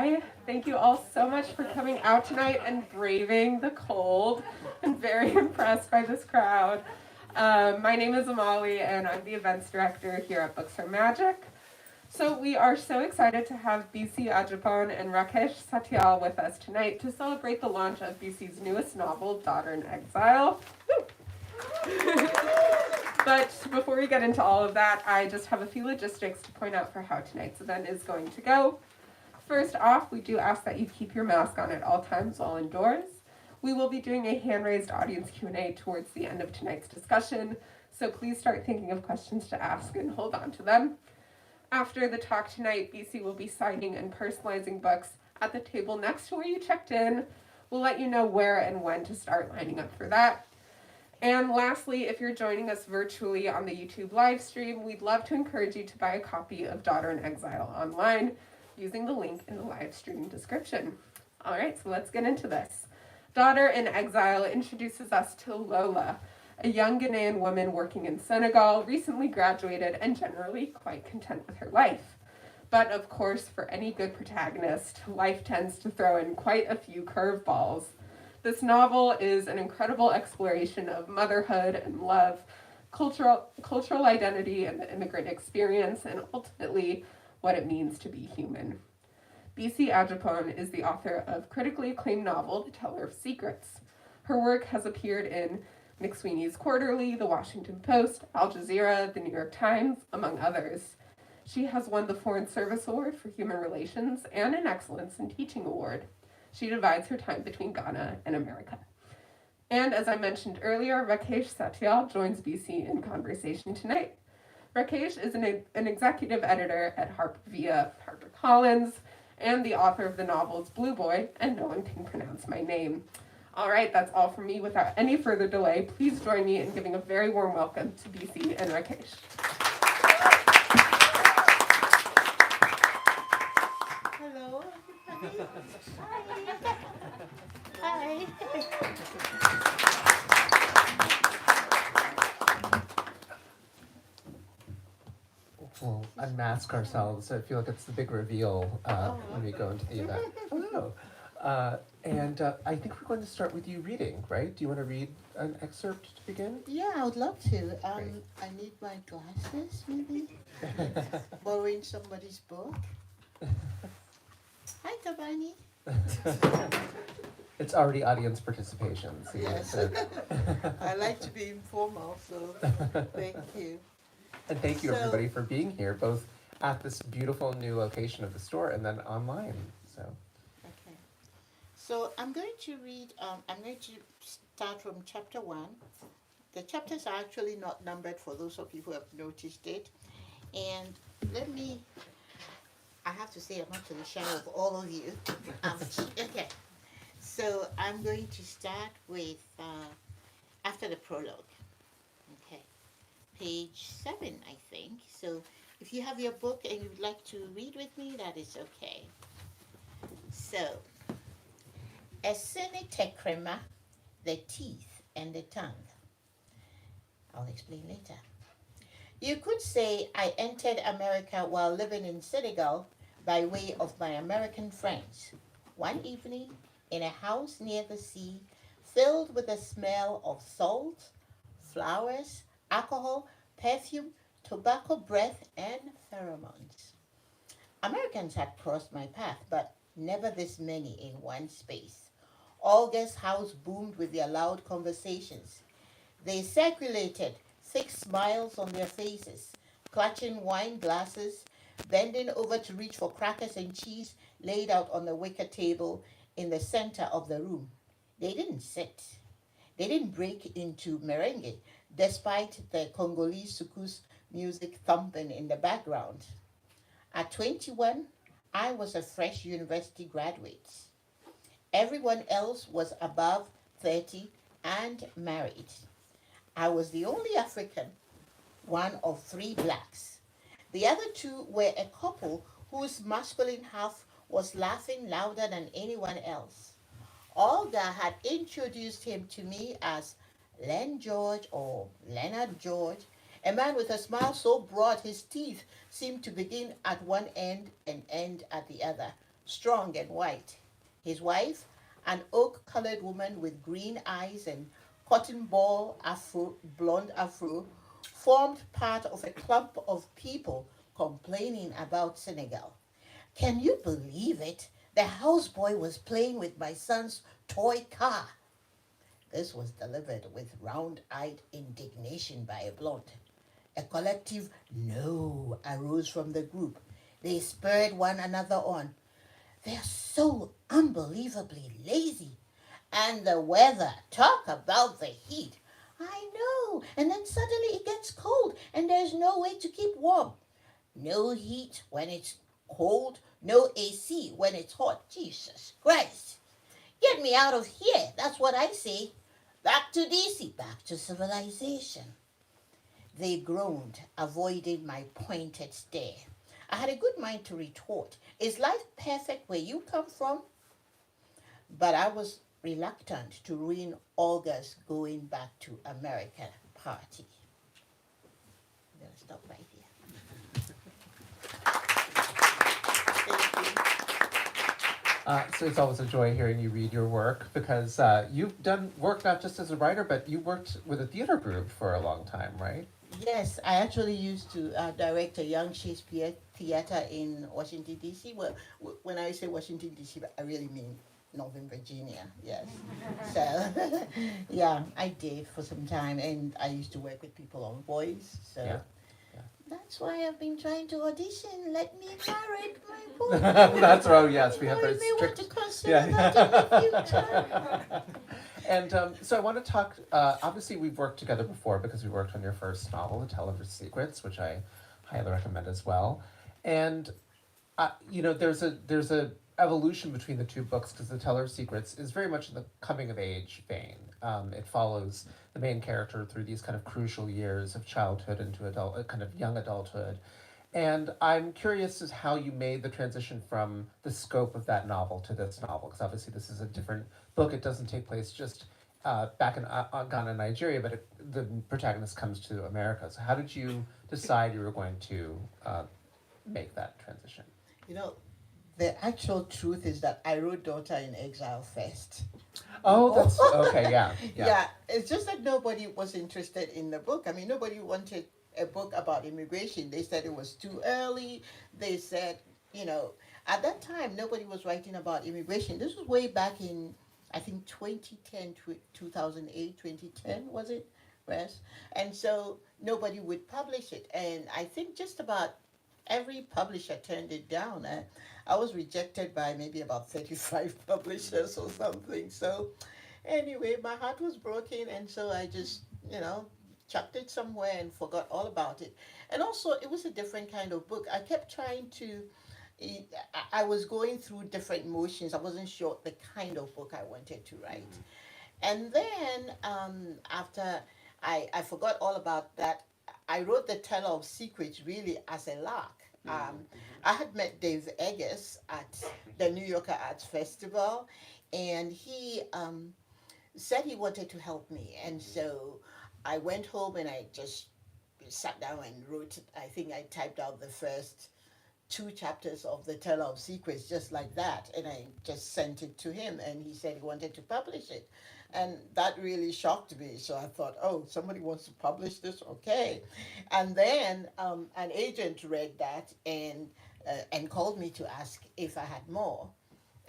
Hi, thank you all so much for coming out tonight and braving the cold. I'm very impressed by this crowd. My name is Amali and I'm the events director here at Books for Magic. So we are so excited to have Bisi, Adjapon, and Rakesh Satyal with us tonight to celebrate the launch of Bisi's newest novel, Daughter in Exile. But before we get into all of that, I just have a few logistics to point out for how tonight's event is going to go. First off, we do ask that you keep your mask on at all times while indoors. We will be doing a hand-raised audience Q&A towards the end of tonight's discussion, so please start thinking of questions to ask and hold on to them. After the talk tonight, Bisi will be signing and personalizing books at the table next to where you checked in. We'll let you know where and when to start lining up for that. And lastly, if you're joining us virtually on the YouTube live stream, we'd love to encourage you to buy a copy of Daughter in Exile online using the link in the live stream description. All right, so let's get into this. Daughter in Exile introduces us to Lola, a young Ghanaian woman working in Senegal, recently graduated and generally quite content with her life. But of course, for any good protagonist, life tends to throw in quite a few curveballs. This novel is an incredible exploration of motherhood and love, cultural identity and the immigrant experience, and ultimately what it means to be human. Bisi Adjapon is the author of critically acclaimed novel, The Teller of Secrets. Her work has appeared in McSweeney's Quarterly, The Washington Post, Al Jazeera, The New York Times, among others. She has won the Foreign Service Award for Human Relations and an Excellence in Teaching Award. She divides her time between Ghana and America. And as I mentioned earlier, Rakesh Satyal joins Bisi in conversation tonight. Rakesh is an executive editor at HarperCollins and the author of the novels Blue Boy and No One Can Pronounce My Name. All right, that's all from me. Without any further delay, please join me in giving a very warm welcome to Bisi and Rakesh. Hello, everybody. Hi. We'll unmask ourselves. I feel like it's the big reveal when we go into the event. Hello. And I think we're going to start with you reading, right? Do you want to read an excerpt to begin? Yeah, I would love to. I need my glasses, maybe. Borrowing somebody's book. Hi, Tabani. It's already audience participation. So Yes. I like to be informal, so thank you. And thank you everybody for being here, both at this beautiful new location of the store and then online. So. Okay. So I'm going to read. I'm going to start from chapter 1. The chapters are actually not numbered for those of you who have noticed it. And I have to say I'm not to the shadow of all of you. Okay. So I'm going to start with after the prologue. Okay. Page 7, I think. So if you have your book and you'd like to read with me, that is okay. So, Esene tekrema, the teeth and the tongue. I'll explain later. You could say I entered America while living in Senegal by way of my American friends. One evening, in a house near the sea, filled with the smell of salt, flowers, alcohol, perfume, tobacco breath, and pheromones. Americans had crossed my path, but never this many in one space. All guest house boomed with their loud conversations. They circulated, thick smiles on their faces, clutching wine glasses, bending over to reach for crackers and cheese laid out on the wicker table in the center of the room. They didn't sit. They didn't break into merengue, despite the Congolese soukous music thumping in the background. At 21, I was a fresh university graduate. Everyone else was above 30 and married. I was the only African, one of 3 blacks. The other 2 were a couple whose masculine half was laughing louder than anyone else. Olga had introduced him to me as Len George or Leonard George, a man with a smile so broad his teeth seemed to begin at one end and end at the other, strong and white. His wife, an oak-colored woman with green eyes and cotton ball afro, blonde afro, formed part of a clump of people complaining about Senegal. Can you believe it? The houseboy was playing with my son's toy car. This was delivered with round eyed indignation by a blonde. A collective no arose from the group. They spurred one another on. They're so unbelievably lazy. And the weather, talk about the heat. I know, and then suddenly it gets cold and there's no way to keep warm. No heat when it's cold, no AC when it's hot. Jesus Christ. Get me out of here, that's what I say. Back to DC, back to civilization. They groaned, avoiding my pointed stare. I had a good mind to retort, is life perfect where you come from? But I was reluctant to ruin Olga's going back to America party. I'm going to stop right here. So it's always a joy hearing you read your work because you've done work not just as a writer, but you worked with a theater group for a long time, right? Yes, I actually used to direct a young Shakespeare theater in Washington, D.C. Well, when I say Washington, D.C., I really mean Northern Virginia, yes. So, yeah, I did for some time, and I used to work with people on voice, so Yeah. that's why I've been trying to audition. Let me narrate my voice. That's right. Yes, we have I very may want strict. to consider that in the future. And so I want to talk. Obviously, we've worked together before because we worked on your first novel, *The Teller's Secrets*, which I highly recommend as well. And there's a evolution between the two books because *The Teller's Secrets* is very much in the coming of age vein. It follows the main character through these kind of crucial years of childhood into kind of young adulthood. And I'm curious as how you made the transition from the scope of that novel to this novel, because obviously this is a different book. It doesn't take place just back in Ghana, Nigeria, but the protagonist comes to America. So how did you decide you were going to make that transition? You know, the actual truth is that I wrote Daughter in Exile first. Oh, that's okay. Yeah. Yeah, it's just that nobody was interested in the book. I mean, nobody wanted a book about immigration. They said it was too early. They said, at that time, nobody was writing about immigration. This was way back in, I think, 2010, 2008, 2010, was it, Wes? And so nobody would publish it. And I think just about every publisher turned it down. I was rejected by maybe about 35 publishers or something. So anyway, my heart was broken, and so I just, chucked it somewhere and forgot all about it. And also, it was a different kind of book. I kept trying to, I was going through different motions. I wasn't sure the kind of book I wanted to write. And then after I forgot all about that, I wrote The Teller of Secrets really as a lark. I had met Dave Eggers at the New Yorker Arts Festival, and he said he wanted to help me. And so I went home and I just sat down and wrote. I think I typed out the first 2 chapters of The Teller of Secrets just like that, and I just sent it to him, and he said he wanted to publish it. And that really shocked me. So I thought, oh, somebody wants to publish this? Okay. And then an agent read that and called me to ask if I had more.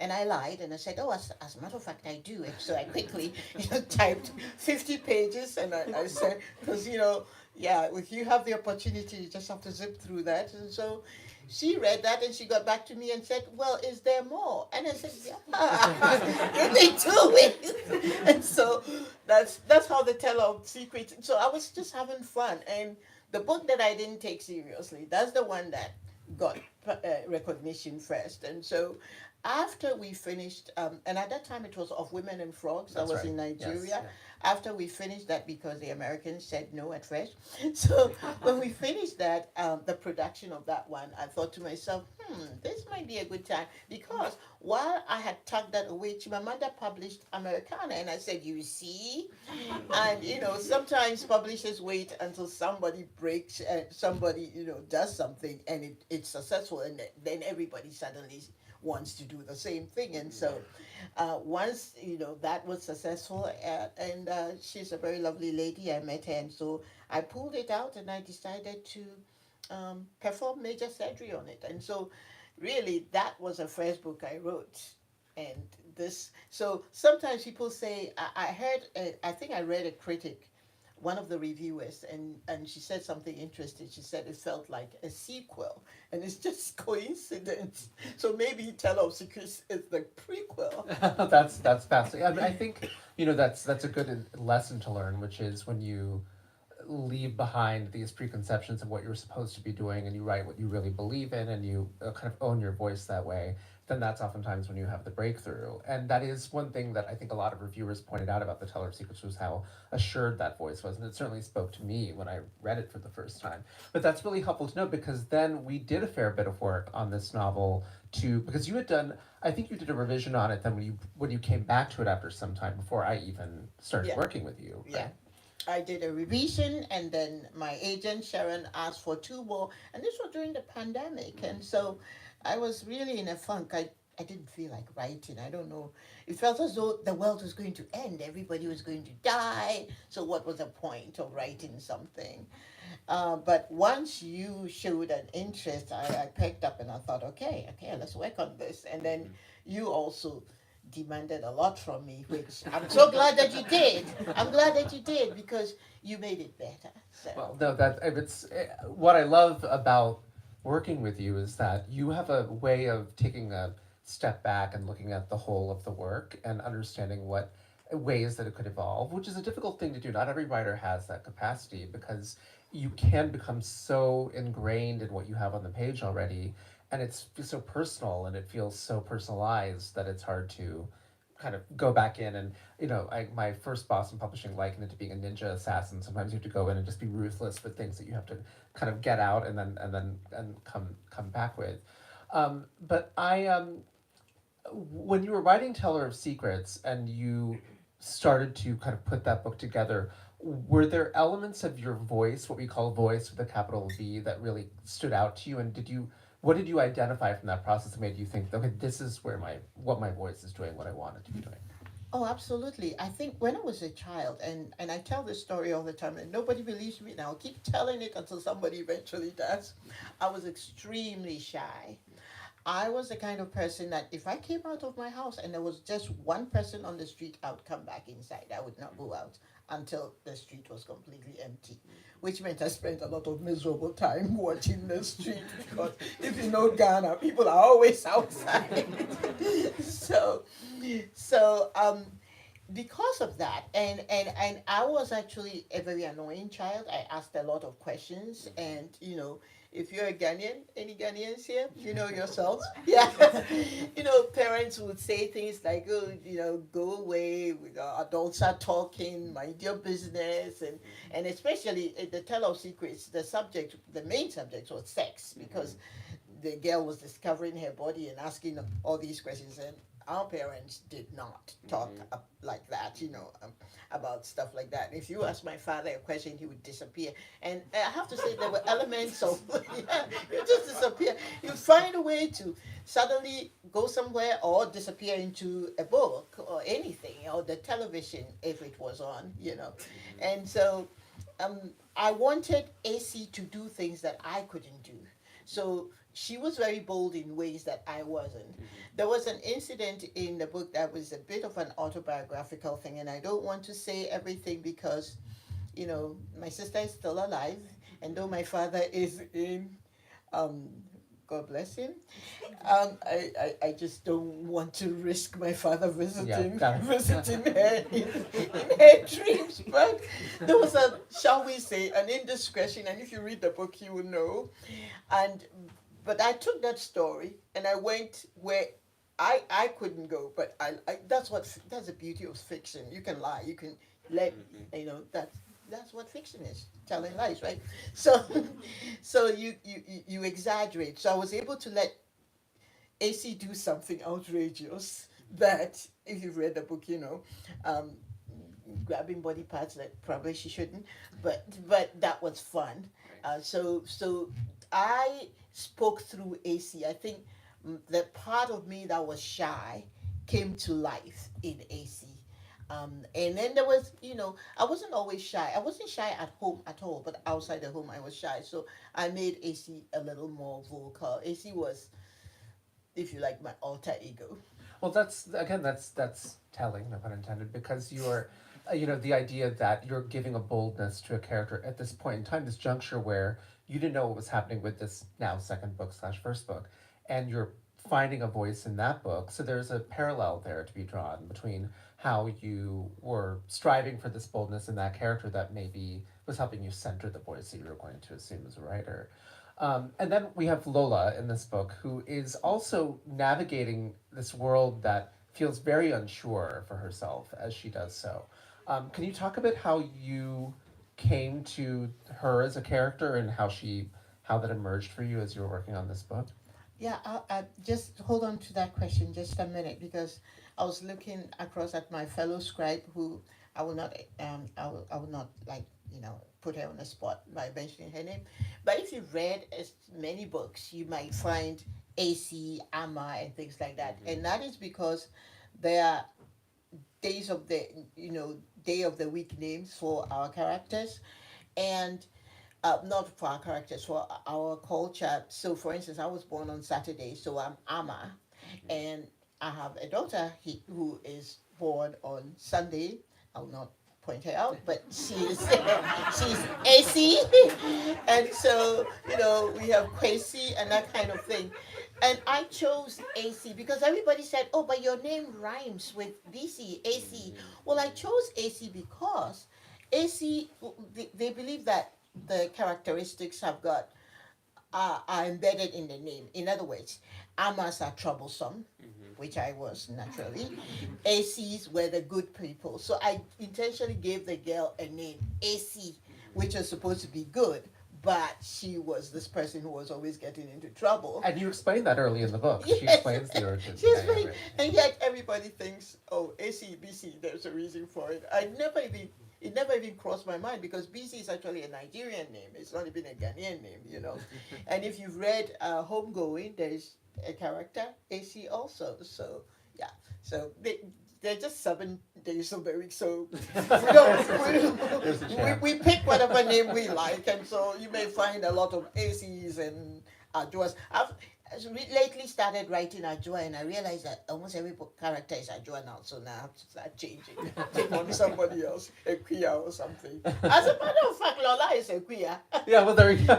And I lied and I said, oh, as a matter of fact, I do. And so I quickly typed 50 pages and I said, because, if you have the opportunity, you just have to zip through that. And so she read that and she got back to me and said, well, is there more? And I said, yeah, give me 2 weeks. And so that's how The Teller of Secrets. So I was just having fun. And the book that I didn't take seriously, that's the one that got recognition first. And so after we finished, and at that time it was Of Women and Frogs, that was right. In Nigeria. Yes, yeah. After we finished that, because the Americans said no at first. So when we finished that, the production of that one, I thought to myself, this might be a good time. Because while I had tucked that away, Chimamanda published Americana. And I said, you see? And, sometimes publishers wait until somebody breaks, somebody, does something and it's successful. And then everybody suddenly wants to do the same thing. And so once that was successful, and she's a very lovely lady. I met her, and so I pulled it out, and I decided to perform major surgery on it. And so really that was the first book I wrote. And this, so sometimes people say, I heard, I think I read a critic, one of the reviewers, and she said something interesting. She said it felt like a sequel, and it's just coincidence. So maybe Tell of Secrets is the prequel. That's fascinating. I mean, I think that's a good lesson to learn, which is when you leave behind these preconceptions of what you're supposed to be doing and you write what you really believe in and you kind of own your voice that way, then that's oftentimes when you have the breakthrough. And that is one thing that I think a lot of reviewers pointed out about The Teller of Secrets was how assured that voice was. And it certainly spoke to me when I read it for the first time. But that's really helpful to know, because then we did a fair bit of work on this novel because you had done, I think you did a revision on it then when you came back to it after some time before I even started Yeah. working with you. Right? Yeah. I did a revision, and then my agent Sharon asked for two more, and this was during the pandemic, and so I was really in a funk. I didn't feel like writing. I don't know. It felt as though the world was going to end. Everybody was going to die. So what was the point of writing something? But once you showed an interest, I picked up and I thought, okay, let's work on this. And then you also demanded a lot from me, which I'm so glad that you did. I'm glad that you did, because you made it better. So. Well, no, it's what I love about working with you is that you have a way of taking a step back and looking at the whole of the work and understanding what ways that it could evolve, which is a difficult thing to do. Not every writer has that capacity, because you can become so ingrained in what you have on the page already, and it's so personal and it feels so personalized that it's hard to kind of go back in and my first boss in publishing likened it to being a ninja assassin. Sometimes you have to go in and just be ruthless with things that you have to kind of get out and come back with. But when you were writing Teller of Secrets and you started to kind of put that book together, were there elements of your voice, what we call voice with a capital V, that really stood out to you? And what did you identify from that process that made you think, okay, this is what my voice is doing, what I want it to be doing? Oh, absolutely. I think when I was a child, and I tell this story all the time, and nobody believes me, and I'll keep telling it until somebody eventually does. I was extremely shy. I was the kind of person that if I came out of my house and there was just one person on the street, I would come back inside. I would not go out until the street was completely empty, which meant I spent a lot of miserable time watching the street, because if you know Ghana, people are always outside. so, so because of that, and I was actually a very annoying child. I asked a lot of questions, and if you're a Ghanaian, any Ghanaians here, you know yourselves. Yeah. Parents would say things like, oh, go away, adults are talking, mind your business. And especially in the Tell of Secrets, the main subject was sex, because the girl was discovering her body and asking all these questions. And our parents did not talk like that, about stuff like that. If you ask my father a question, he would disappear. And I have to say, there were elements of, you just disappear. You find a way to suddenly go somewhere or disappear into a book or anything, or the television if it was on, And so I wanted AC to do things that I couldn't do. So she was very bold in ways that I wasn't. There was an incident in the book that was a bit of an autobiographical thing, and I don't want to say everything because, my sister is still alive, and though my father is in, God bless him, I just don't want to risk my father visiting her in her dreams. But there was shall we say, an indiscretion, and if you read the book, you will know. But I took that story and I went where I couldn't go, but that's the beauty of fiction. You can lie, you can let that's what fiction is, telling lies, right? So you exaggerate. So I was able to let AC do something outrageous that, if you've read the book, grabbing body parts that probably she shouldn't, but that was fun. So I spoke through AC. I think the part of me that was shy came to life in AC. And then there was, I wasn't always shy. I wasn't shy at home at all, but outside the home I was shy. So I made AC a little more vocal. AC was, if you like, my alter ego. Well, that's again, that's telling, no pun intended, because you're, the idea that you're giving a boldness to a character at this point in time, this juncture where you didn't know what was happening with this now second book slash first book, and you're finding a voice in that book. So there's a parallel there to be drawn between how you were striving for this boldness in that character that maybe was helping you center the voice that you were going to assume as a writer. And then we have Lola in this book, who is also navigating this world that feels very unsure for herself as she does so. Can you talk about how you came to her as a character and how that emerged for you as you were working on this book? Yeah, I just hold on to that question just a minute because I was looking across at my fellow scribe who I will not like put her on the spot by mentioning her name, but if you've read as many books, you might find AC, Amma, and things like that, and that is because there are days of the day of the week names for our characters, and not for our characters, for our culture. So, for instance, I was born on Saturday, so I'm Amma, and I have a daughter who is born on Sunday. I'll not point her out, but she's AC, and so we have Quasi and that kind of thing. And I chose AC because everybody said, "Oh, but your name rhymes with Bisi, AC." Well, I chose AC because AC, they believe that the characteristics have got are embedded in the name. In other words, Amas are troublesome, which I was naturally. ACs were the good people. So I intentionally gave the girl a name, AC, which was supposed to be good, but she was this person who was always getting into trouble. And you explain that early in the book. Yes. She explains the origin. She explained, and yet everybody thinks, oh, AC, BC, there's a reason for it. It never even crossed my mind because BC is actually a Nigerian name. It's not even a Ghanaian name. And if you've read Homegoing, there's a character, AC also. So, yeah. So they're just 7 days of the week. So we pick whatever name we like. And so you may find a lot of ACs and Ajuas. I've lately started writing Ajua, and I realized that almost every character is Ajua now. So now I have to start changing. Take on somebody else, a queer or something. As a matter of fact, Lola is a queer. Yeah, well, there you go.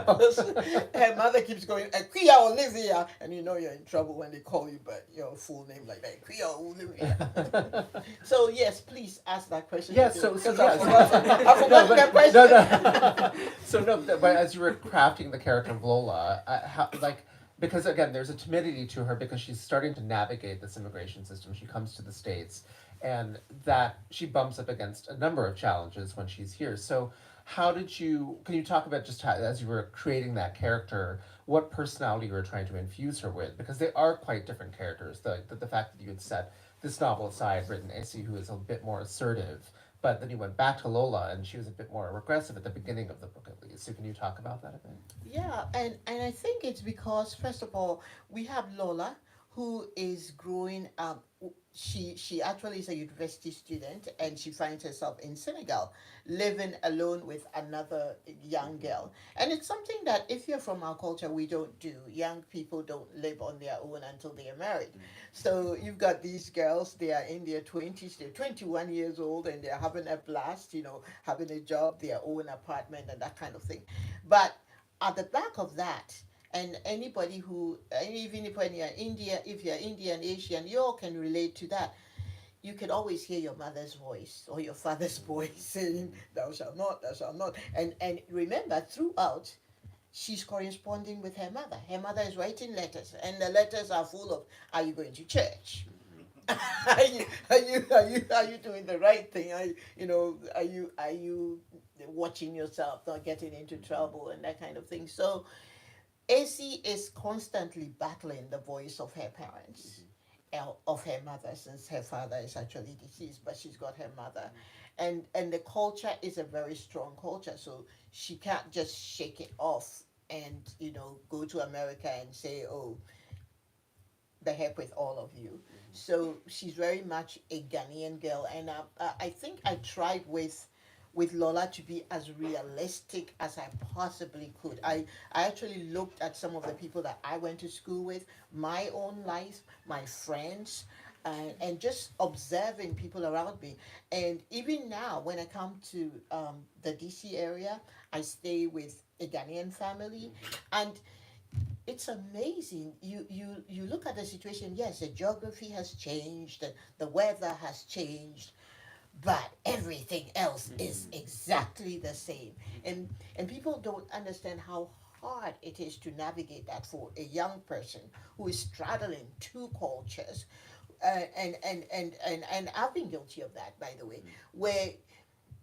Her mother keeps going, a queer Olivia. And you're in trouble when they call you by your full name like that, queer Olivia. So, yes, please ask that question. Yes, again, so I yes. forgot that question. No. So, no, but as you were crafting the character of Lola, because again, there's a timidity to her because she's starting to navigate this immigration system. She comes to the States, and that she bumps up against a number of challenges when she's here. So, can you talk about just how, as you were creating that character, what personality you were trying to infuse her with? Because they are quite different characters. The fact that you had set this novel aside, written AC, who is a bit more assertive, but then you went back to Lola, and she was a bit more regressive at the beginning of the book, at least. So can you talk about that a bit? Yeah, and I think it's because first of all we have Lola who is growing up. She actually is a university student, and she finds herself in Senegal, living alone with another young girl. And it's something that if you're from our culture, we don't do. Young people don't live on their own until they are married. So you've got these girls, they are in their 20s, they're 21 years old, and they're having a blast, having a job, their own apartment, and that kind of thing. But at the back of that, and anybody who, even if when you're India, if you're Indian, Asian, you all can relate to that. You can always hear your mother's voice or your father's voice saying, "Thou shalt not, thou shalt not." And remember, throughout, she's corresponding with her mother. Her mother is writing letters, and the letters are full of, "Are you going to church? Are you doing the right thing? Are you watching yourself, not getting into trouble, and that kind of thing?" So AC is constantly battling the voice of her parents, of her mother, since her father is actually deceased, but she's got her mother. And the culture is a very strong culture, so she can't just shake it off and go to America and say, "Oh, the heck with all of you. So she's very much a Ghanaian girl, and I think I tried with Lola to be as realistic as I possibly could. I actually looked at some of the people that I went to school with, my own life, my friends, and just observing people around me. And even now, when I come to the DC area, I stay with a Ghanaian family, and it's amazing. You look at the situation. Yes, the geography has changed, the weather has changed, but everything else is exactly the same. And people don't understand how hard it is to navigate that for a young person who is straddling two cultures. And I've been guilty of that, by the way, where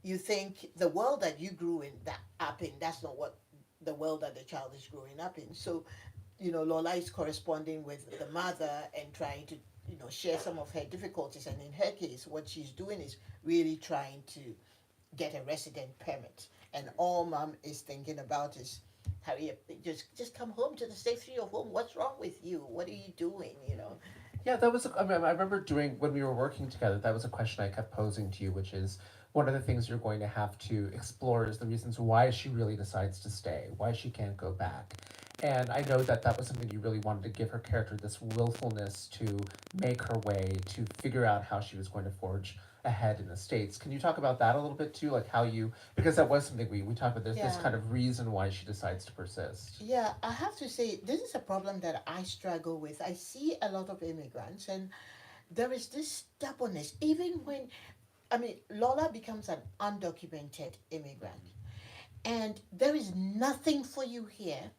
you think the world that you grew in that up in, that's not what the world that the child is growing up in. So Lola is corresponding with the mother and trying to, share some of her difficulties. And in her case, what she's doing is really trying to get a resident permit. And all mom is thinking about is, hurry up, just come home to the safety of home. What's wrong with you? What are you doing? Yeah, that was. I remember doing when we were working together. That was a question I kept posing to you, which is one of the things you're going to have to explore is the reasons why she really decides to stay, why she can't go back. And I know that that was something you really wanted to give her character this willfulness to make her way, to figure out how she was going to forge ahead in the States. Can you talk about that a little bit too? Like how you, because that was something we talked about, this Yeah. kind of reason why she decides to persist. Yeah, I have to say, this is a problem that I struggle with. I see a lot of immigrants, and there is this stubbornness. Even when, I mean, Lola becomes an undocumented immigrant, and there is nothing for you here.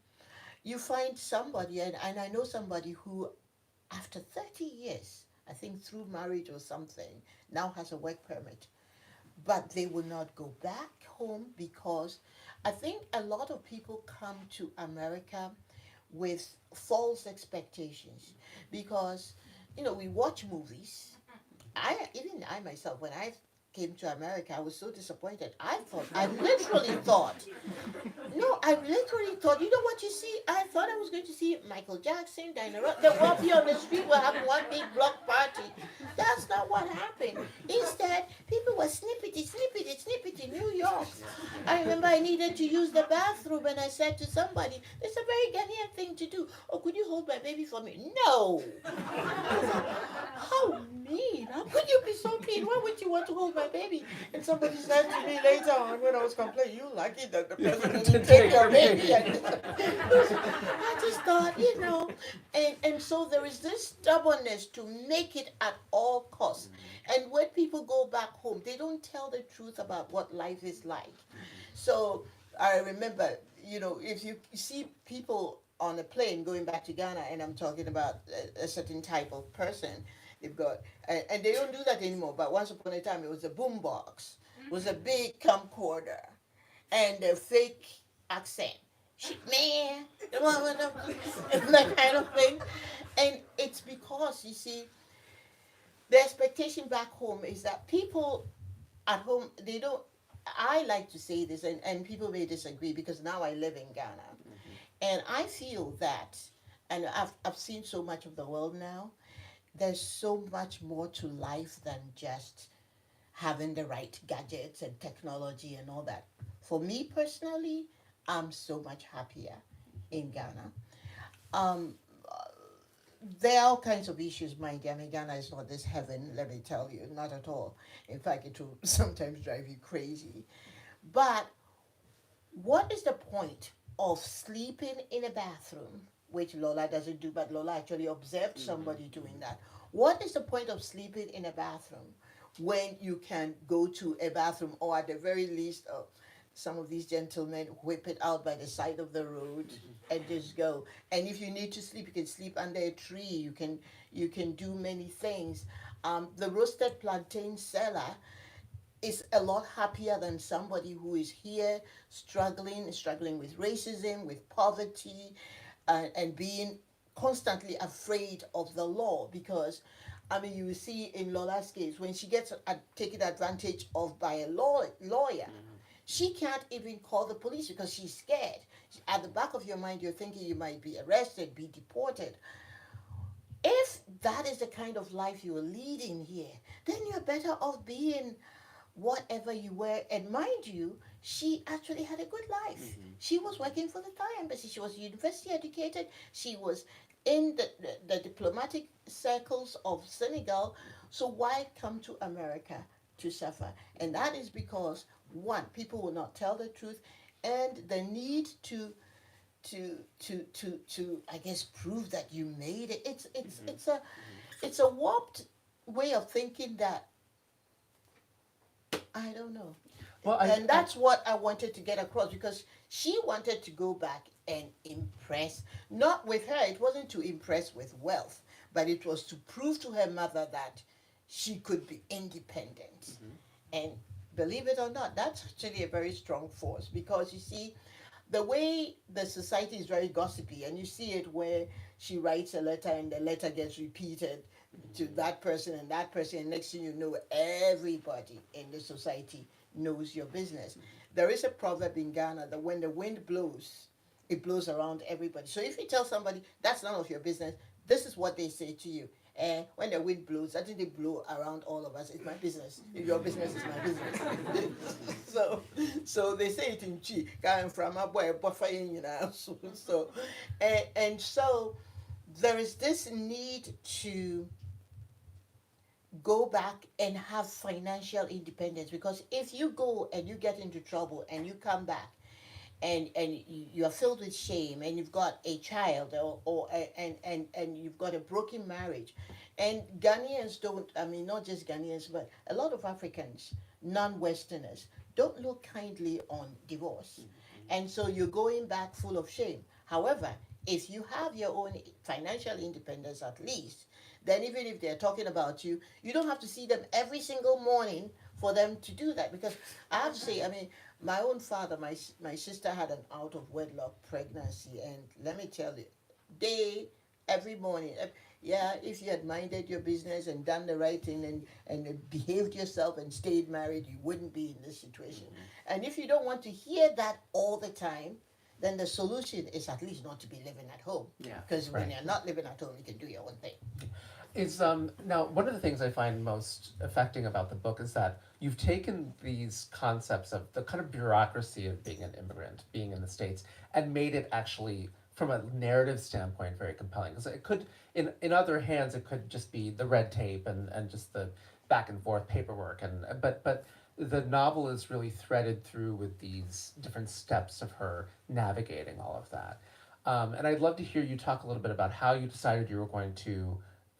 You find somebody, and I know somebody who, after 30 years, I think through marriage or something, now has a work permit, but they will not go back home because I think a lot of people come to America with false expectations because we watch movies. I myself, when I came to America, I was so disappointed. I literally thought, no, I literally thought, you know what you see? I thought I was going to see Michael Jackson, Diana Ross. They walk here on the street, we're having one big block party. That's not what happened. Instead, people were snippety in New York. I remember I needed to use the bathroom and I said to somebody, it's a very Ghanaian thing to do. Oh, could you hold my baby for me? No. How mean. How could you be so mean? Why would you want to hold my baby? And somebody said to me later on when I was complaining, you lucky that the president didn't take your baby. I just thought, and so there is this stubbornness to make it at all costs. And when people go back home, they don't tell the truth about what life is like. So I remember, if you see people on a plane going back to Ghana, and I'm talking about a certain type of person, they've got, and they don't do that anymore. But once upon a time, it was a boombox, it was a big camcorder, and a fake accent. Shit, man, that kind of thing. And it's because, you see, the expectation back home is that people at home, they don't, I like to say this, and people may disagree because now I live in Ghana. And I feel that, and I've seen so much of the world now, there's so much more to life than just having the right gadgets and technology and all that. For me personally, I'm so much happier in Ghana. Um, there are all kinds of issues, mind you. I mean, Ghana is not this heaven, let me tell you, not at all. In fact, it will sometimes drive you crazy. But what is the point of sleeping in a bathroom, which Lola doesn't do, but Lola actually observed somebody doing that? What is the point of sleeping in a bathroom when you can go to a bathroom, or at the very least, some of these gentlemen whip it out by the side of the road and just go. And if you need to sleep, you can sleep under a tree. You can do many things. The roasted plantain seller is a lot happier than somebody who is here struggling with racism, with poverty, and being constantly afraid of the law. Because, I mean, you see in Lola's case, when she gets taken advantage of by a lawyer, she can't even call the police because she's scared. At the back of your mind, you're thinking you might be arrested, be deported. If that is the kind of life you're leading here, then you're better off being whatever you were. And mind you, she actually had a good life. Mm-hmm. She was working for the Thai embassy. She was university educated. She was in the diplomatic circles of Senegal. So why come to America to suffer? And that is because one, people will not tell the truth, and the need to I guess prove that you made it. Mm-hmm. It's a warped way of thinking that I don't know. Well, And that's what I wanted to get across because she wanted to go back and impress, not with her, it wasn't to impress with wealth, but it was to prove to her mother that she could be independent. Mm-hmm. And believe it or not, that's actually a very strong force because you see, the way the society is very gossipy, and you see it where she writes a letter and the letter gets repeated to that person and that person, and next thing you know, everybody in the society knows your business. There is a proverb in Ghana that when the wind blows, it blows around everybody. So if you tell somebody that's none of your business, this is what they say to you. And when the wind blows, I think they blow around all of us. It's my business. Your business is my business. so, so they say it in Chi. Going from a boy, you know. So, and so there is this need to go back and have financial independence because if you go and you get into trouble and you come back and you are filled with shame and you've got a child or and you've got a broken marriage and Ghanaians don't, I mean not just Ghanaians but a lot of Africans, non-westerners, don't look kindly on divorce, and so you're going back full of shame. However, if you have your own financial independence at least, then even if they're talking about you, you don't have to see them every single morning for them to do that. Because I have to say, I mean, my own father, my sister had an out of wedlock pregnancy, and let me tell you, they every morning, yeah, if you had minded your business and done the right thing and behaved yourself and stayed married, you wouldn't be in this situation. And if you don't want to hear that all the time, then the solution is at least not to be living at home. Yeah. Because when Right. you're not living at home, you can do your own thing. Is now one of the things I find most affecting about the book is that you've taken these concepts of the kind of bureaucracy of being an immigrant, being in the States, and made it actually from a narrative standpoint very compelling. Because it could, in other hands, it could just be the red tape and just the back and forth paperwork, and but the novel is really threaded through with these different steps of her navigating all of that. And I'd love to hear you talk a little bit about how you decided you were going to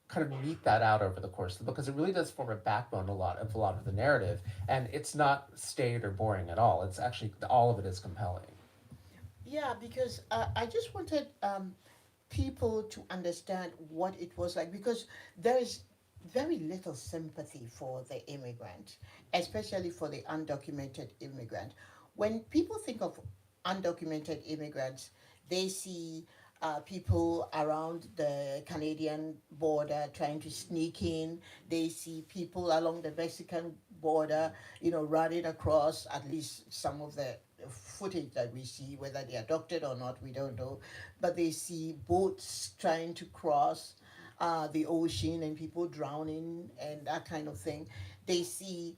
kind of meet that out over the course of the book, because it really does form a backbone a lot of the narrative, and it's not staid or boring at all. It's actually all of it is compelling. Yeah, because I just wanted people to understand what it was like because there is very little sympathy for the immigrant, especially for the undocumented immigrant. When people think of undocumented immigrants, they see people around the Canadian border trying to sneak in. They see people along the Mexican border, you know, running across. At least some of the footage that we see, whether they are doctored or not, we don't know. But they see boats trying to cross the ocean and people drowning and that kind of thing. They see,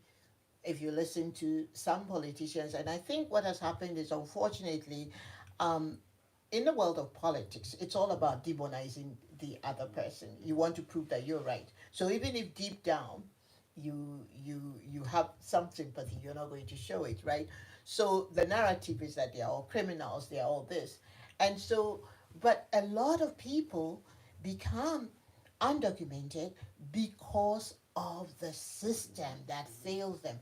if you listen to some politicians, and I think what has happened is unfortunately, um, in the world of politics, it's all about demonizing the other person. You want to prove that you're right. So even if deep down you have some sympathy, you're not going to show it, right? So the narrative is that they are all criminals, they are all this. And so, but a lot of people become undocumented because of the system that fails them.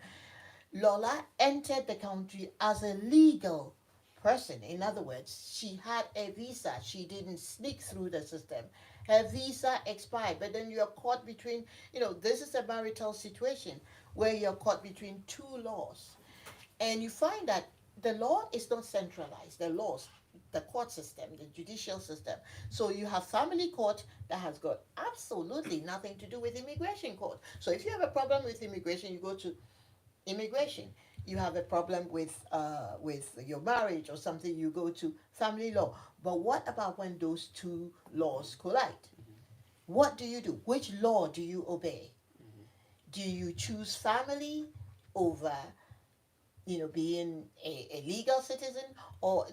Lola entered the country as a legal person. In other words, she had a visa. She didn't sneak through the system. Her visa expired, but then you're caught between, you know, this is a marital situation where you're caught between two laws. And you find that the law is not centralized, the laws, the court system, the judicial system. So you have family court that has got absolutely nothing to do with immigration court. So if you have a problem with immigration, you go to immigration. You have a problem with your marriage or something, you go to family law. But what about when those two laws collide? what do you do? Which law do you obey? Do you choose family over, being a legal citizen? Or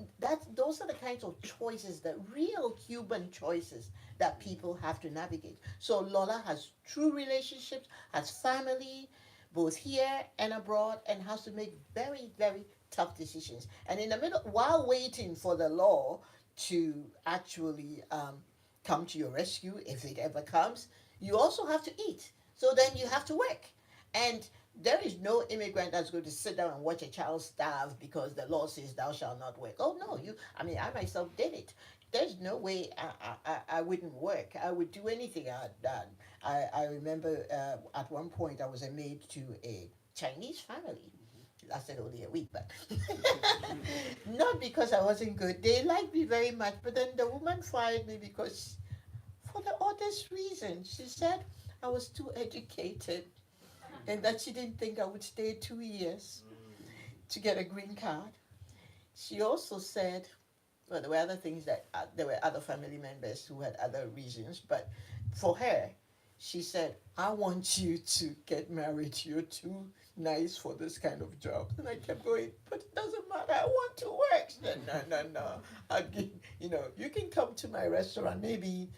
those are the kinds of choices, the real human choices that people have to navigate. So Lola has true relationships, has family, both here and abroad, and has to make very, very tough decisions. And in the middle, while waiting for the law to actually come to your rescue, if it ever comes, you also have to eat. So then you have to work. And there is no immigrant that's going to sit down and watch a child starve because the law says thou shalt not work. Oh no, I mean, I myself did it. There's no way I wouldn't work. I would do anything I had done. I remember at one point I was a maid to a Chinese family. Lasted only a week, but not because I wasn't good. They liked me very much, but then the woman fired me because, for the oddest reason, she said I was too educated and that she didn't think I would stay 2 years to get a green card. She also said, well, there were other things that there were other family members who had other reasons, but for her, she said, I want you to get married. You're too nice for this kind of job. And I kept going, but it doesn't matter. I want to work. She said, no, no, no. I'll give, you can come to my restaurant, maybe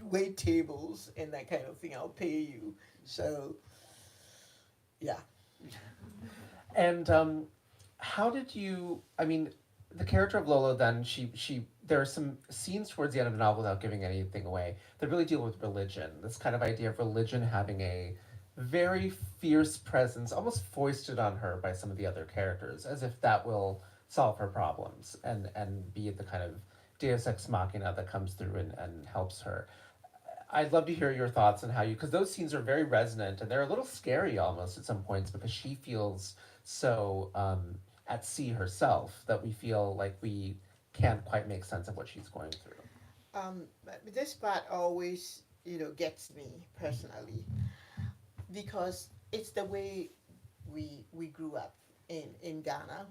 wait tables and that kind of thing. I'll pay you. So, yeah. And how did you? I mean, the character of Lolo. Then there are some scenes towards the end of the novel, without giving anything away, that really deal with religion. This kind of idea of religion having a very fierce presence, almost foisted on her by some of the other characters, as if that will solve her problems and be the kind of Deus ex machina that comes through and helps her. I'd love to hear your thoughts on how you, because those scenes are very resonant and they're a little scary almost at some points, because she feels so at sea herself that we feel like we can't quite make sense of what she's going through. This part always, gets me personally because it's the way we grew up in Ghana.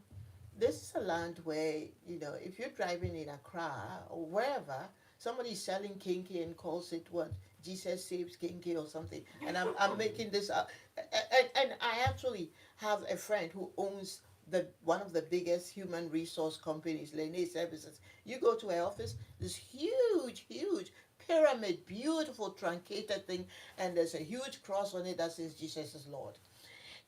This is a land where, if you're driving in Accra or wherever, somebody's selling kinky and calls it what? Jesus saves kinky or something. And I'm making this up. And I actually have a friend who owns one of the biggest human resource companies, Lene Services. You go to her office, this huge, huge pyramid, beautiful truncated thing, and there's a huge cross on it that says Jesus is Lord.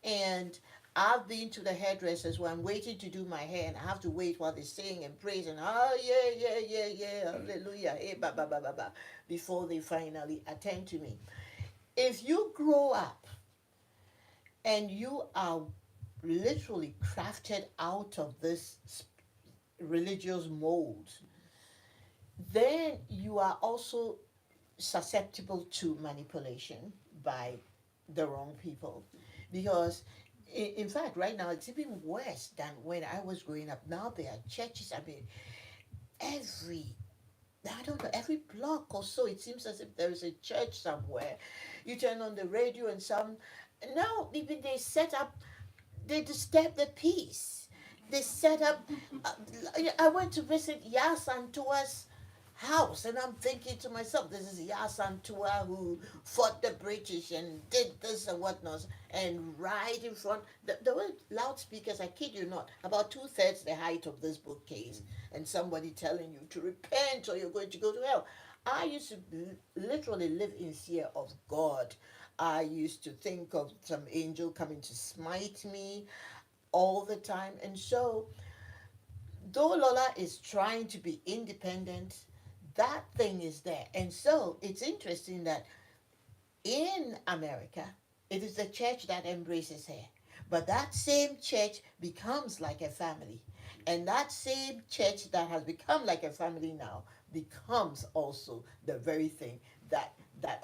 And I've been to the hairdressers when I'm waiting to do my hair, and I have to wait while they sing and praise and oh yeah, yeah, yeah, yeah, hallelujah, hey, ba ba ba ba ba, before they finally attend to me. If you grow up and you are literally crafted out of this religious mold, then you are also susceptible to manipulation by the wrong people. Because, in fact, right now it's even worse than when I was growing up. Now there are churches, I mean, every I don't know, every block or so, it seems as if there is a church somewhere. You turn on the radio and now even they disturb the peace. They set up, uh, I went to visit Yasantua's house and I'm thinking to myself, this is Yasantua who fought the British and did this and whatnot. And right in front, there were loudspeakers, I kid you not, about two-thirds the height of this bookcase, and somebody telling you to repent or you're going to go to hell. I used to literally live in fear of God. I used to think of some angel coming to smite me all the time. And so, though Lola is trying to be independent, that thing is there. And so, it's interesting that in America, it is the church that embraces her. But that same church becomes like a family. And that same church that has become like a family now becomes also the very thing that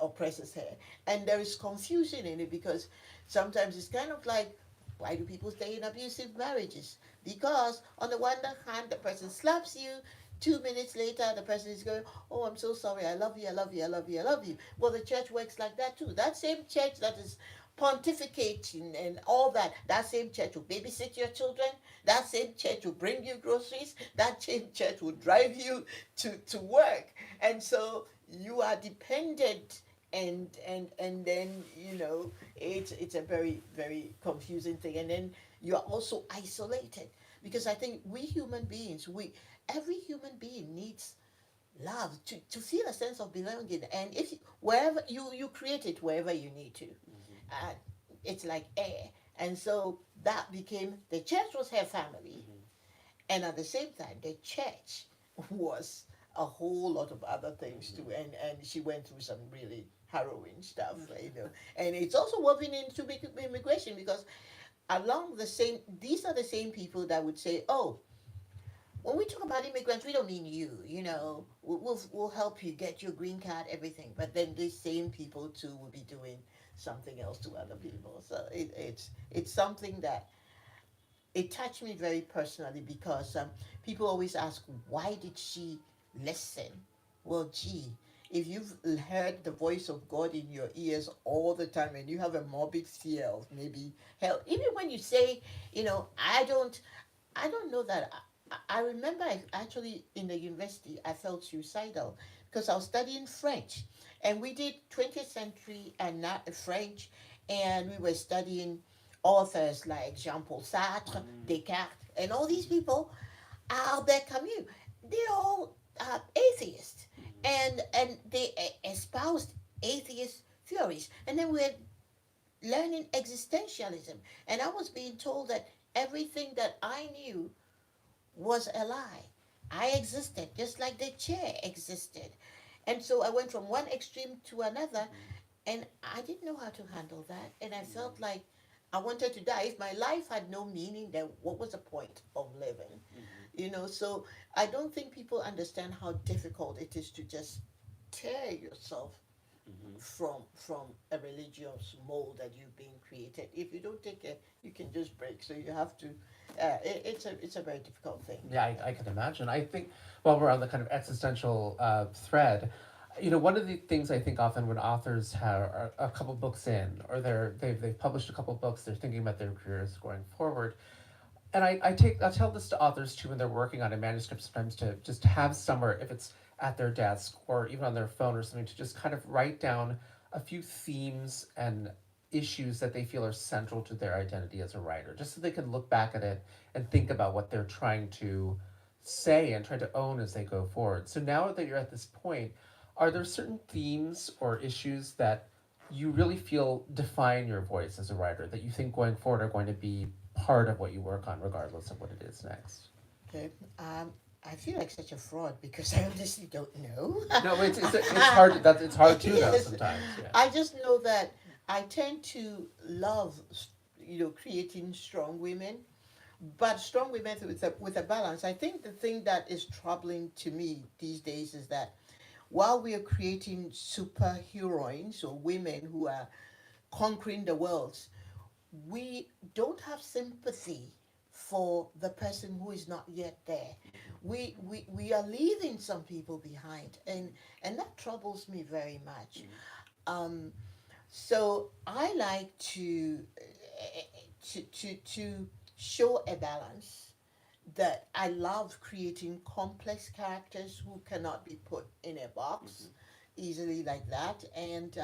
oppresses her. And there is confusion in it because sometimes it's kind of like, why do people stay in abusive marriages? Because on the one hand, the person slaps you. 2 minutes later, the person is going, oh, I'm so sorry. I love you. I love you. I love you. I love you. Well, the church works like that too. That same church that is pontificating and all that, that same church will babysit your children. That same church will bring you groceries. That same church will drive you to work. And so you are dependent and then it's a very very confusing thing, and then you're also isolated, because I think we human beings, we every human being needs love to feel a sense of belonging, and if you, wherever you create it wherever you need to, uh, it's like air. And so that became, the church was her family, and at the same time the church was a whole lot of other things too, and she went through some really harrowing stuff, and it's also woven into immigration, because along the same, these are the same people that would say, oh, when we talk about immigrants, we don't mean you. We'll help you get your green card, everything. But then these same people too will be doing something else to other people. So it's something that it touched me very personally, because people always ask, why did she listen? Well, gee, if you've heard the voice of God in your ears all the time, and you have a morbid fear of maybe hell, even when you say, I don't know that. I remember, actually in the university I felt suicidal, because I was studying French, and we did 20th century and not French, and we were studying authors like Jean-Paul Sartre, Descartes, and all these people, Albert Camus. They're all atheists, and they espoused atheist theories, and then we're learning existentialism, and I was being told that everything that I knew was a lie. I existed just like the chair existed. And so I went from one extreme to another, and I didn't know how to handle that. And I felt like I wanted to die. If my life had no meaning, then what was the point of living? So I don't think people understand how difficult it is to just tear yourself from a religious mold that you've been created. If you don't take it, you can just break. So you have to. It's a very difficult thing. Yeah, I can imagine. I think while we're on the kind of existential thread, one of the things I think often when authors are a couple books in, or they've published a couple books, they're thinking about their careers going forward. And I tell this to authors too when they're working on a manuscript, sometimes to just have somewhere, if it's at their desk or even on their phone or something, to just kind of write down a few themes and issues that they feel are central to their identity as a writer, just so they can look back at it and think about what they're trying to say and try to own as they go forward. So now that you're at this point, are there certain themes or issues that you really feel define your voice as a writer, that you think going forward are going to be part of what you work on, regardless of what it is next? Okay. I feel like such a fraud, because I honestly don't know. No, it's hard. It's hard too, though, Yes. sometimes. Yeah. I just know that I tend to love, creating strong women, but strong women with a balance. I think the thing that is troubling to me these days is that while we are creating superheroines, or women who are conquering the world, we don't have sympathy for the person who is not yet there. We are leaving some people behind, and that troubles me very much. Um, so I like to show a balance, that I love creating complex characters who cannot be put in a box easily like that. And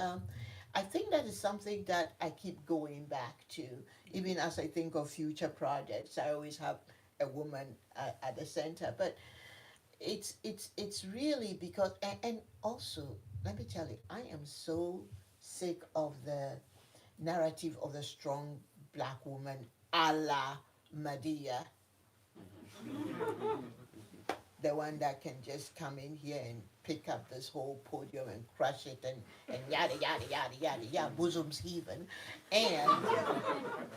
I think that is something that I keep going back to, even as I think of future projects. I always have a woman at the center, but it's really because, and also, let me tell you, I am so sick of the narrative of the strong black woman, a la Medea, the one that can just come in here and pick up this whole podium and crush it, and yada yada yada yada yada, bosoms heaving, and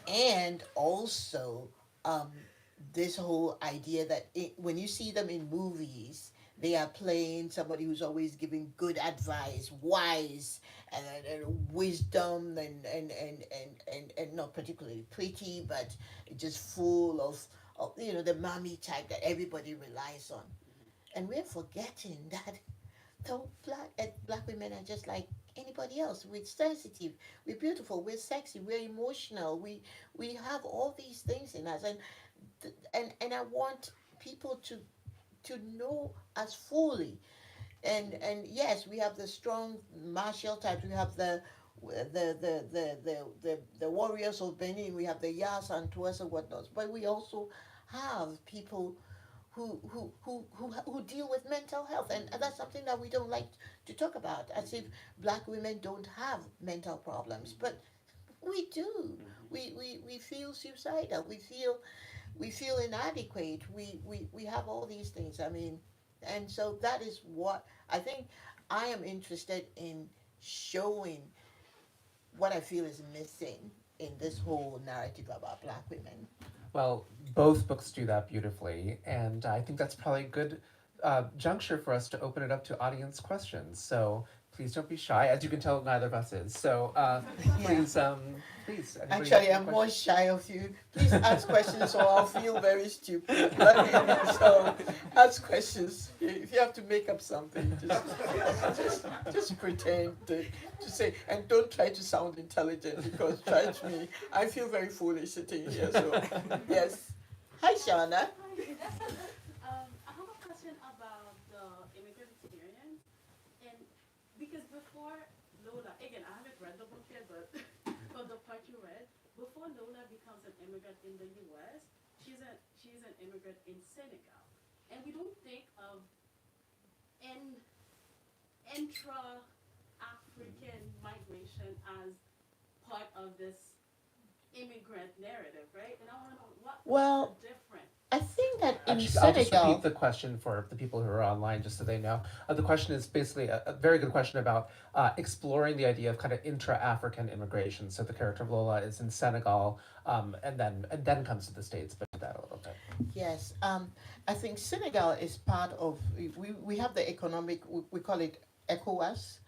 and also um, this whole idea that when you see them in movies, they are playing somebody who's always giving good advice, wise, and wisdom, and not particularly pretty, but just full of the mommy type that everybody relies on. And we're forgetting that the black women are just like anybody else. We're sensitive, we're beautiful, we're sexy, we're emotional, we have all these things in us, and I want people to know us fully. And yes, we have the strong martial types. We have the warriors of Benin. We have the Yas and Tuas and whatnot. But we also have people who deal with mental health, and that's something that we don't like to talk about, as if black women don't have mental problems, but we do. We feel suicidal. We feel inadequate. We have all these things. I mean, and so that is what I think I am interested in showing what I feel is missing in this whole narrative about black women. Well, both books do that beautifully, and I think that's probably a good juncture for us to open it up to audience questions. So please don't be shy. As you can tell, neither of us is. So Yeah. please, anybody have Actually, any I'm more questions? shy of you. Please ask questions or I'll feel very stupid. So ask questions. If you have to make up something, just pretend to say, and don't try to sound intelligent, because trust me, I feel very foolish sitting here. So yes. Hi, Shauna. I have a question about the immigrant experience, and because before Lola, again, I haven't read the book yet, but from the part you read, before Lola becomes an immigrant in the U.S., she's an immigrant in Senegal, and we don't think of in intra African migration as part of this immigrant narrative, right? And I want to know what's the Well, difference. I think that in Actually, I'll just repeat Senegal, the question for the people who are online, just so they know. The question is basically a very good question about exploring the idea of kind of intra-African immigration. So the character of Lola is in Senegal, and then comes to the States. But do that a little bit. yes, I think Senegal is part of, we have the economic, we call it ECOWAS,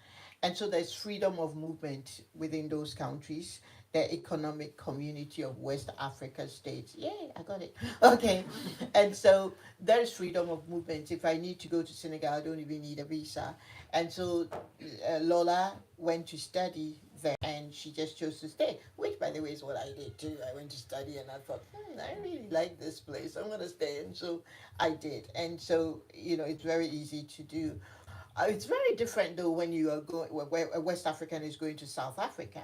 and so there's freedom of movement within those countries, the economic community of West Africa states. Yay, I got it. Okay, and so there's freedom of movement. If I need to go to Senegal, I don't even need a visa. And so Lola went to study there, and she just chose to stay, which, by the way, is what I did too. I went to study and I thought, I really like this place. I'm going to stay. And so I did. And so, it's very easy to do. It's very different though when you are going, where a West African is going to South Africa.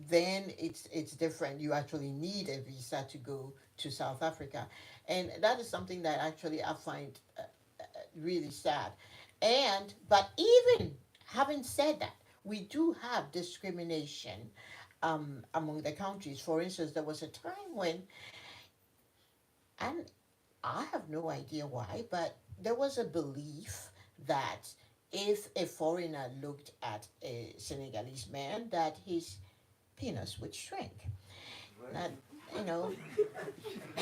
Then it's different. You actually need a visa to go to South Africa, and that is something that actually I find really sad. And but even having said that, we do have discrimination among the countries. For instance, there was a time when, and I have no idea why, but there was a belief that if a foreigner looked at a Senegalese man, that his penis would shrink. That, you know,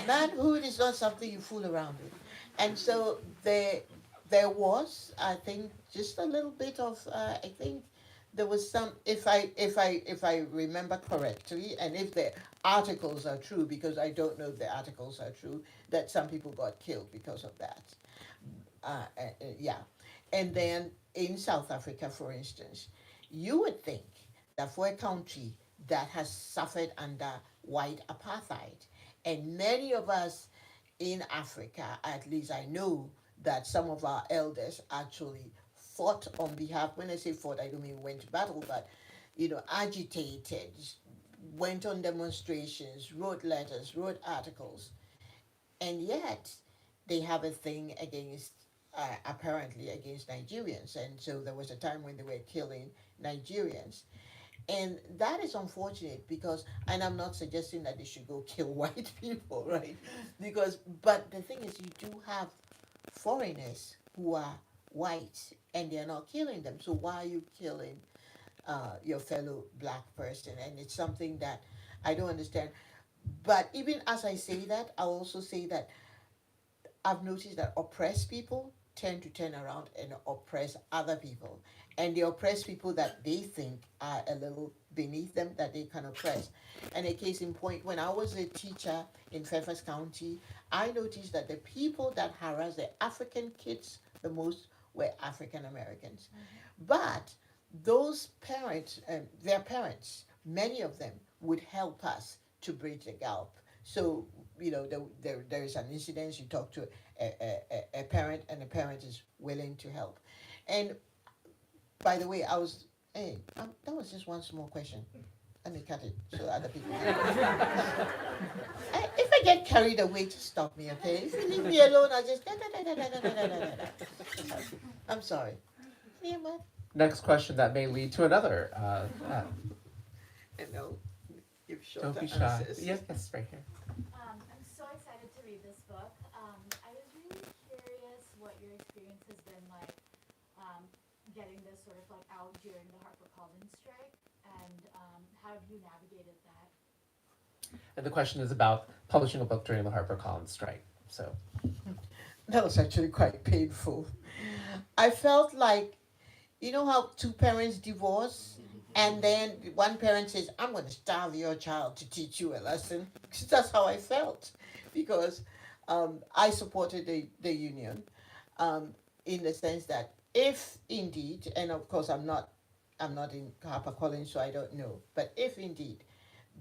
manhood is not something you fool around with. And so there was, I think, just a little bit of, I think there was some, if I remember correctly, and if the articles are true, because I don't know if the articles are true, that some people got killed because of that. Yeah. And then in South Africa, for instance, you would think that for a country that has suffered under white apartheid, and many of us in Africa, at least I know that some of our elders actually fought on behalf. When I say fought, I don't mean went to battle, but agitated, went on demonstrations, wrote letters, wrote articles, and yet they have a thing against, apparently against Nigerians, and so there was a time when they were killing Nigerians, and that is unfortunate because, and I'm not suggesting that they should go kill white people, right? Because, but the thing is, you do have foreigners who are white and they're not killing them. So why are you killing your fellow black person? And it's something that I don't understand. But even as I say that, I also say that I've noticed that oppressed people tend to turn around and oppress other people. And the oppressed people that they think are a little beneath them, that they can oppress. And a case in point, when I was a teacher in Fairfax County, I noticed that the people that harassed the African kids the most were African Americans. But those parents, their parents, many of them would help us to bridge the gap. So, there is an incident, you talk to a parent, and the parent is willing to help. And by the way, that was just one small question. Let me cut it so other people. If I get carried away, just stop me, okay? If you leave me alone, I'll just. I'm sorry. Yeah, but. Next question that may lead to another. And no, give short Don't be shy. answers. Yes, right here. I'm so excited to read this book. I was really curious what your experience has been like getting this sort of like out during the HarperCollins strike, and how have you navigated that? And the question is about publishing a book during the HarperCollins strike. So That was actually quite painful. I felt like, you know how two parents divorce, and then one parent says, "I'm going to starve your child to teach you a lesson." That's how I felt, because I supported the union, in the sense that if indeed, and of course I'm not in HarperCollins, so I don't know, but if indeed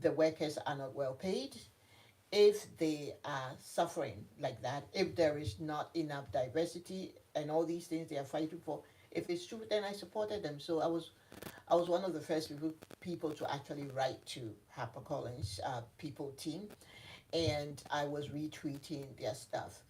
the workers are not well paid, if they are suffering like that, if there is not enough diversity and all these things they are fighting for, if it's true, then I supported them. So I was one of the first people to actually write to HarperCollins people team, and I was retweeting their stuff.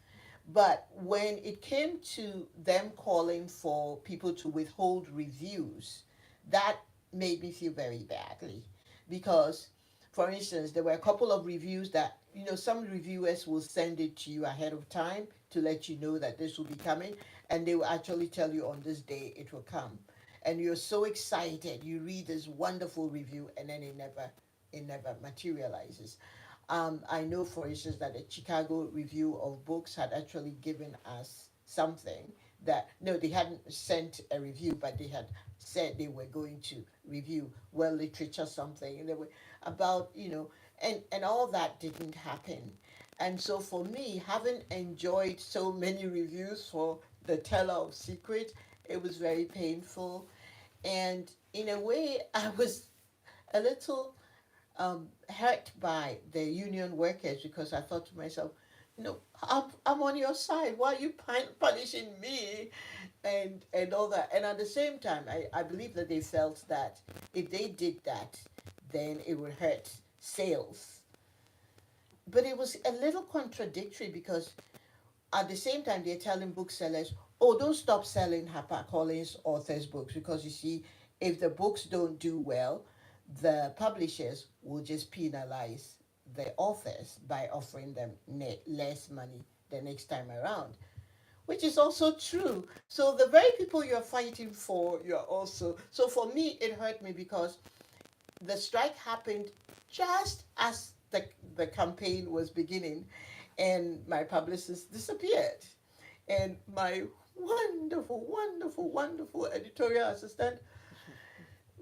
But when it came to them calling for people to withhold reviews, that made me feel very badly, because, for instance, there were a couple of reviews that, some reviewers will send it to you ahead of time to let you know that this will be coming, and they will actually tell you on this day it will come. And you're so excited, you read this wonderful review, and then it never materializes. I know, for instance, that the Chicago Review of Books had actually given us something that, no, they hadn't sent a review, but they had said they were going to review world literature something, and they were about, and all that didn't happen. And so for me, having enjoyed so many reviews for The Teller of Secret, it was very painful. And in a way, I was a little hurt by the union workers, because I thought to myself, I'm on your side. Why are you punishing me, and all that? And at the same time, I believe that they felt that if they did that, then it would hurt sales. But it was a little contradictory, because at the same time they're telling booksellers, "Oh, don't stop selling HarperCollins authors' books, because you see, if the books don't do well, the publishers will just penalize the authors by offering them less money the next time around," which is also true. So the very people you're fighting for, you're also. So for me, it hurt me, because the strike happened just as the campaign was beginning, and my publicist disappeared. And my wonderful, wonderful, wonderful editorial assistant,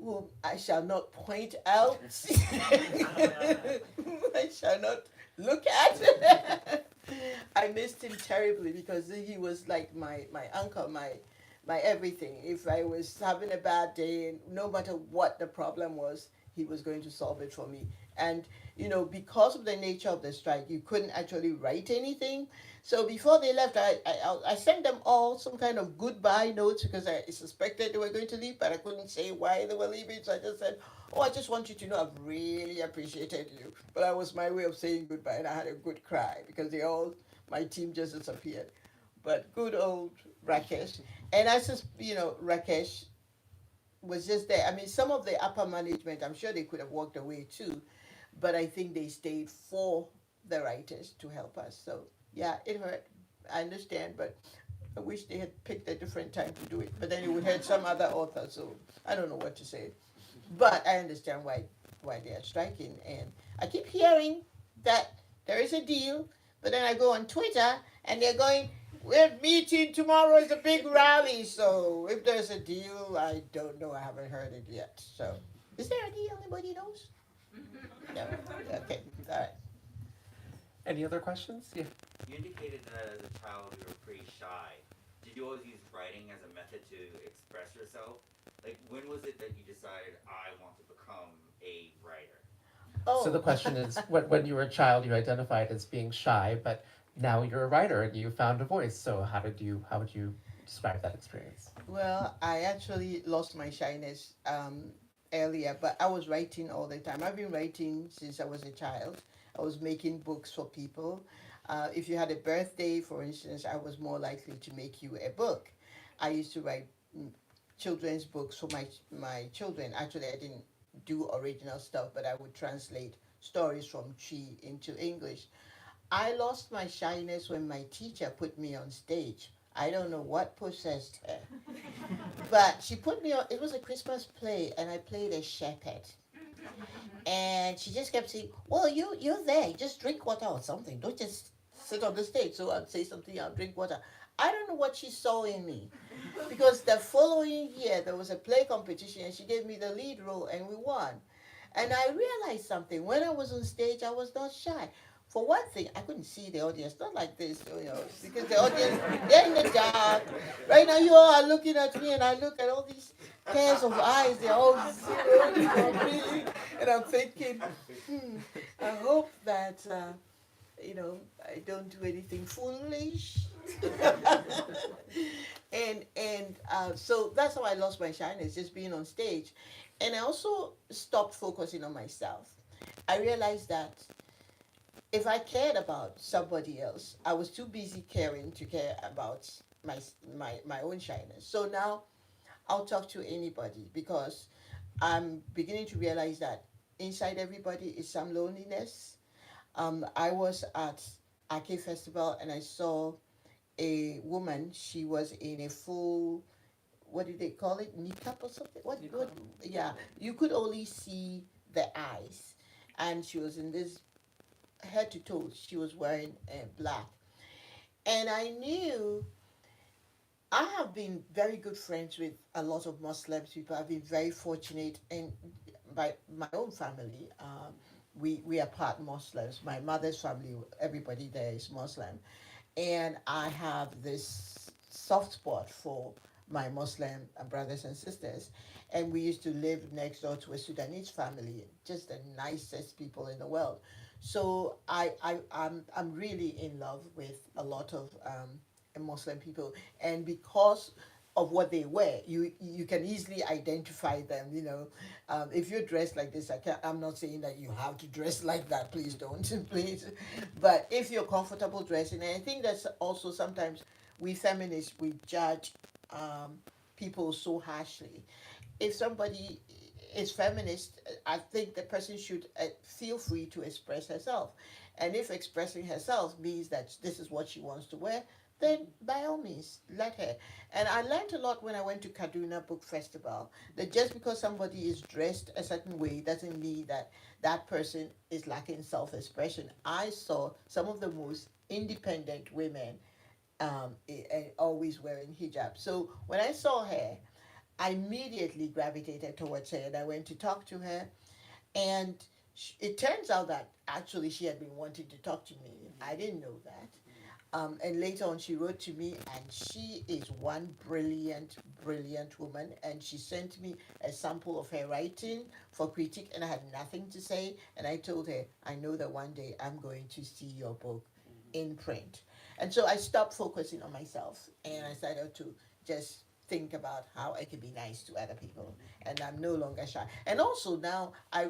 whom I shall not point out, I shall not look at. I missed him terribly, because he was like my uncle, my everything. If I was having a bad day, and no matter what the problem was, he was going to solve it for me. And because of the nature of the strike, you couldn't actually write anything. So before they left, I sent them all some kind of goodbye notes, because I suspected they were going to leave, but I couldn't say why they were leaving. So I just said, "Oh, I just want you to know I've really appreciated you." But that was my way of saying goodbye, and I had a good cry, because my team just disappeared. But good old Rakesh, and I just, Rakesh was just there. I mean, some of the upper management, I'm sure they could have walked away too, but I think they stayed for the writers to help us. So yeah, it hurt. I understand, but I wish they had picked a different time to do it. But then it would hurt some other authors. So I don't know what to say. But I understand why they are striking, and I keep hearing that there is a deal, but then I go on Twitter and they're going, "We're meeting tomorrow. It's a big rally." So if there's a deal, I don't know. I haven't heard it yet. So is there a deal? Anybody knows? No. Okay. All right. any other questions? Yeah. You indicated that as a child you were pretty shy. Did you always use writing as a method to express yourself? Like, when was it that you decided, I want to become a writer? Oh. So the question is, when you were a child, you identified as being shy, but now you're a writer and you found a voice. So how would you describe that experience. Well, I actually lost my shyness earlier, but I was writing all the time. I've been writing since I was a child. I was making books for people. If you had a birthday, for instance, I was more likely to make you a book. I used to write children's books for my children. Actually, I didn't do original stuff, but I would translate stories from Chi into English. I lost my shyness when my teacher put me on stage. I don't know what possessed her, but she put me on. It was a Christmas play, and I played a shepherd. And she just kept saying, "Well, you're there. Just drink water or something. Don't just sit on the stage." So I'd say something. I'll drink water. I don't know what she saw in me, because the following year there was a play competition, and she gave me the lead role, and we won. And I realized something. When I was on stage, I was not shy. For one thing, I couldn't see the audience, not like this, because the audience, they're in the dark. Right now, you all are looking at me, and I look at all these pairs of eyes, they're all zeroed for me. And I'm thinking, I hope that, I don't do anything foolish. So that's how I lost my shyness, just being on stage. And I also stopped focusing on myself. I realized that if I cared about somebody else, I was too busy caring to care about my own shyness. So now I'll talk to anybody, because I'm beginning to realize that inside everybody is some loneliness. I was at Ake Festival, and I saw a woman. She was in a full, what did they call it? Niqab or something? What? Yeah, you could only see the eyes. And she was in this, head to toe, she was wearing black. And I knew, I have been very good friends with a lot of Muslim people. I've been very fortunate, and by my own family, we are part Muslims. My mother's family, everybody there is Muslim, and I have this soft spot for my Muslim brothers and sisters. And we used to live next door to a Sudanese family, just the nicest people in the world. So I'm really in love with a lot of Muslim people, and because of what they wear, you can easily identify them. If you're dressed like this, I'm not saying that you have to dress like that. Please don't, please. But if you're comfortable dressing, and I think that's also sometimes we feminists, we judge people so harshly. If somebody is feminist, I think the person should feel free to express herself. And if expressing herself means that this is what she wants to wear, then by all means, let her. And I learned a lot when I went to Kaduna Book Festival, that just because somebody is dressed a certain way doesn't mean that that person is lacking self expression. I saw some of the most independent women always wearing hijab. So when I saw her, I immediately gravitated towards her, and I went to talk to her. And it turns out that actually she had been wanting to talk to me. I didn't know that. And later on, she wrote to me, and she is one brilliant, brilliant woman. And she sent me a sample of her writing for critique, and I had nothing to say. And I told her, I know that one day I'm going to see your book in print. And so I stopped focusing on myself, and I started to just think about how I can be nice to other people. And I'm no longer shy. And also now I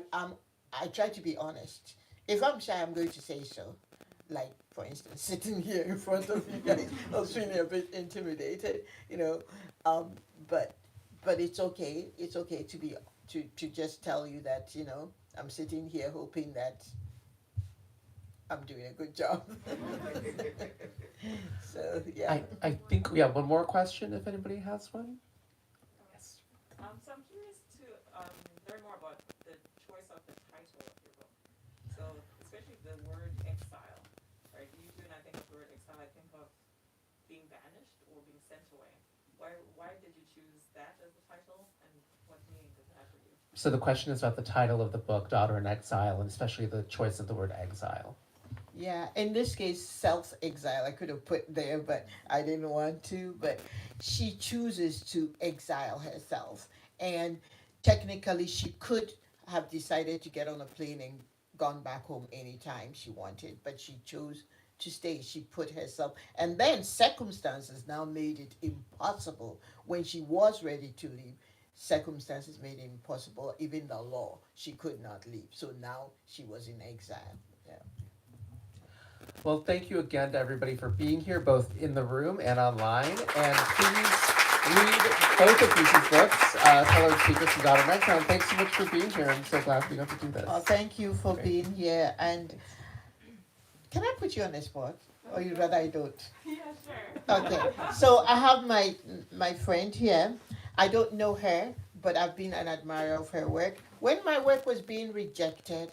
try to be honest. If I'm shy, I'm going to say so. Like, for instance, sitting here in front of you guys, I was feeling a bit intimidated, you know. Um, but it's okay. It's okay to be to just tell you that, I'm sitting here hoping that I'm doing a good job. So yeah. I think we have one more question if anybody has one. Yes. So I'm curious to learn more about the choice of the title of your book. So, especially the word exile, right? Usually when I think of the word exile, I think of being banished or being sent away. Why did you choose that as the title, and what meaning does it have for you? So the question is about the title of the book, Daughter in Exile, and especially the choice of the word exile. Yeah, in this case, self exile. I could have put there, but I didn't want to. But she chooses to exile herself. And technically, she could have decided to get on a plane and gone back home anytime she wanted, but she chose to stay. She put herself, and then circumstances now made it impossible. When she was ready to leave, circumstances made it impossible. Even the law, she could not leave. So now she was in exile. Yeah. Well, thank you again to everybody for being here, both in the room and online. And please read both of Bisi's books, Fellow Speakers and Daughter Night Crown. Thanks so much for being here. I'm so glad we got to do this. Oh, thank you for Great. being here. And can I put you on the spot, or you'd rather I don't? Yeah, sure. Okay. So I have my friend here. I don't know her, but I've been an admirer of her work. When my work was being rejected,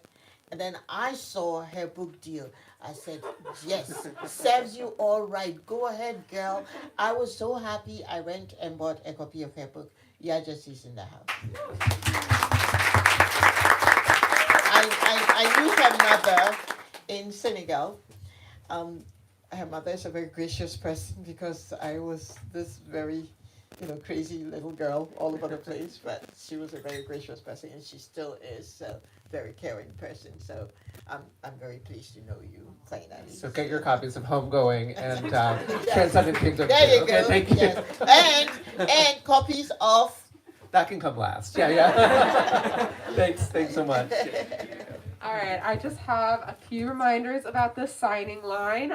and then I saw her book deal, I said, yes, serves you all right. Go ahead, girl. I was so happy. I went and bought a copy of her book. Just is in the house. I knew her mother in Senegal. Her mother is a very gracious person because I was this very, crazy little girl all over the place, but she was a very gracious person, and she still is a very caring person. So I'm very pleased to know you, finally. So get your copies of Homegoing and Transcendent Kingdom. There you Okay, go. thank you. Yes. And copies of. That can come last. Yeah. Thanks so much. All right, I just have a few reminders about the signing line.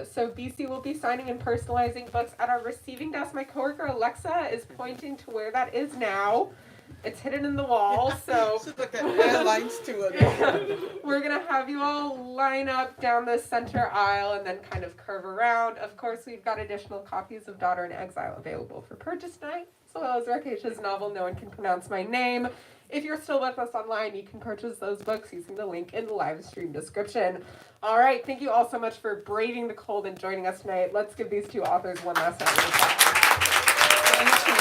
So Bisi will be signing and personalizing books at our receiving desk. My coworker Alexa is pointing to where that is now. It's hidden in the wall, so Look at airlines too. we're gonna have you all line up down the center aisle and then kind of curve around. Of course, we've got additional copies of Daughter in Exile available for purchase tonight, as well as Rakesh's novel No One Can Pronounce My Name. If you're still with us online, you can purchase those books using the link in the live stream description. All right, thank you all so much for braving the cold and joining us tonight. Let's give these two authors one last round of applause. Thank you.